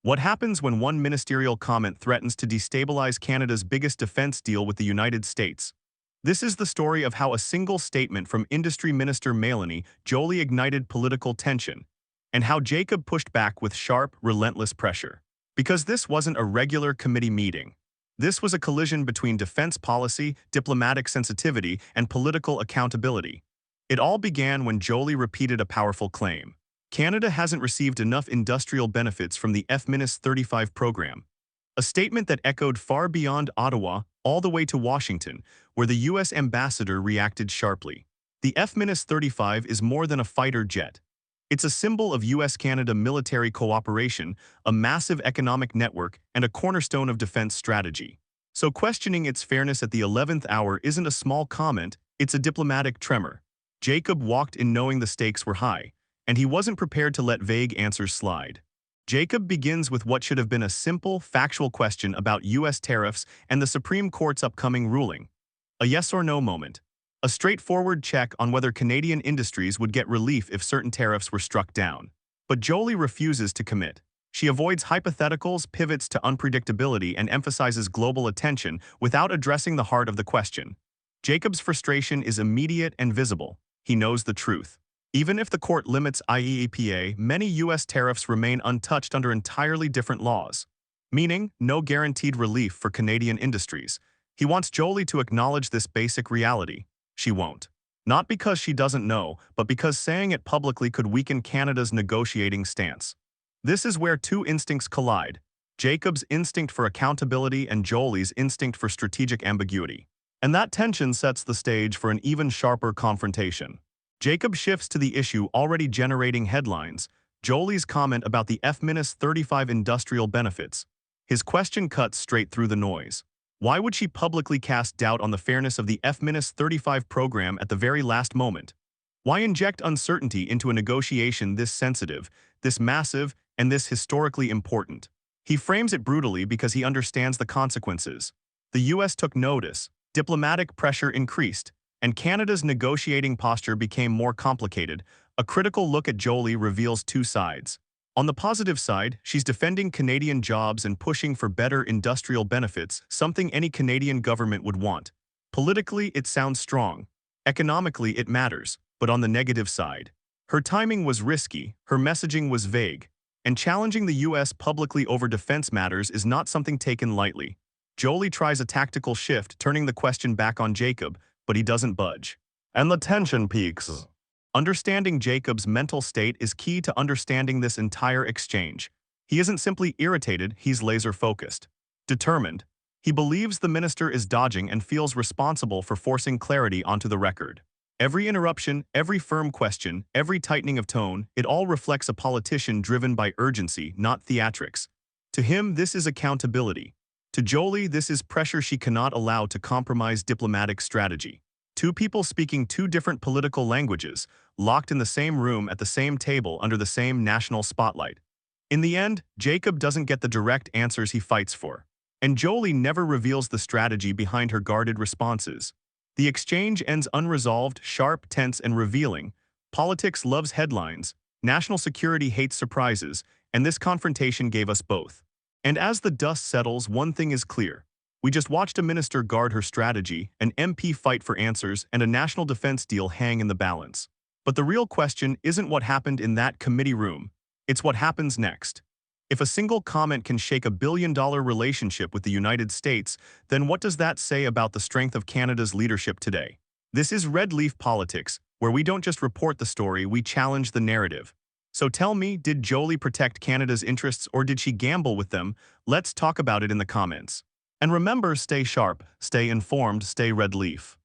What happens when one ministerial comment threatens to destabilize Canada's biggest defense deal with the United States? This is the story of how a single statement from Industry Minister Mélanie Joly ignited political tension, and how Jacob pushed back with sharp, relentless pressure. Because this wasn't a regular committee meeting. This was a collision between defense policy, diplomatic sensitivity, and political accountability. It all began when Joly repeated a powerful claim. Canada hasn't received enough industrial benefits from the F-35 program. A statement that echoed far beyond Ottawa, all the way to Washington, where the U.S. ambassador reacted sharply. The F-35 is more than a fighter jet. It's a symbol of U.S.-Canada military cooperation, a massive economic network, and a cornerstone of defense strategy. So questioning its fairness at the 11th hour isn't a small comment, it's a diplomatic tremor. Jacob walked in knowing the stakes were high, and he wasn't prepared to let vague answers slide. Jacob begins with what should have been a simple, factual question about U.S. tariffs and the Supreme Court's upcoming ruling. A yes or no moment. A straightforward check on whether Canadian industries would get relief if certain tariffs were struck down. But Joly refuses to commit. She avoids hypotheticals, pivots to unpredictability, and emphasizes global attention without addressing the heart of the question. Jacob's frustration is immediate and visible. He knows the truth. Even if the court limits IEEPA, many U.S. tariffs remain untouched under entirely different laws, meaning no guaranteed relief for Canadian industries. He wants Joly to acknowledge this basic reality. She won't. Not because she doesn't know, but because saying it publicly could weaken Canada's negotiating stance. This is where two instincts collide: Jacob's instinct for accountability and Joly's instinct for strategic ambiguity. And that tension sets the stage for an even sharper confrontation. Jacob shifts to the issue already generating headlines: Joly's comment about the F-35 industrial benefits. His question cuts straight through the noise. Why would she publicly cast doubt on the fairness of the F-35 program at the very last moment? Why inject uncertainty into a negotiation this sensitive, this massive, and this historically important? He frames it brutally because he understands the consequences. The U.S. took notice, diplomatic pressure increased, and Canada's negotiating posture became more complicated. A critical look at Joly reveals two sides. On the positive side, she's defending Canadian jobs and pushing for better industrial benefits, something any Canadian government would want. Politically, it sounds strong. Economically, it matters. But on the negative side, her timing was risky, her messaging was vague, and challenging the U.S. publicly over defense matters is not something taken lightly. Joly tries a tactical shift, turning the question back on Jacob, but he doesn't budge. And the tension peaks. Understanding Jacob's mental state is key to understanding this entire exchange. He isn't simply irritated, he's laser-focused. Determined. He believes the minister is dodging and feels responsible for forcing clarity onto the record. Every interruption, every firm question, every tightening of tone, it all reflects a politician driven by urgency, not theatrics. To him, this is accountability. To Joly, this is pressure she cannot allow to compromise diplomatic strategy. Two people speaking two different political languages, locked in the same room at the same table under the same national spotlight. In the end, Jacob doesn't get the direct answers he fights for. And Joly never reveals the strategy behind her guarded responses. The exchange ends unresolved, sharp, tense, and revealing. Politics loves headlines, national security hates surprises, and this confrontation gave us both. And as the dust settles, one thing is clear. We just watched a minister guard her strategy, an MP fight for answers, and a national defense deal hang in the balance. But the real question isn't what happened in that committee room. It's what happens next. If a single comment can shake a billion-dollar relationship with the United States, then what does that say about the strength of Canada's leadership today? This is red leaf politics, where we don't just report the story, we challenge the narrative. So tell me, did Joly protect Canada's interests or did she gamble with them? Let's talk about it in the comments. And remember, stay sharp, stay informed, stay red leaf.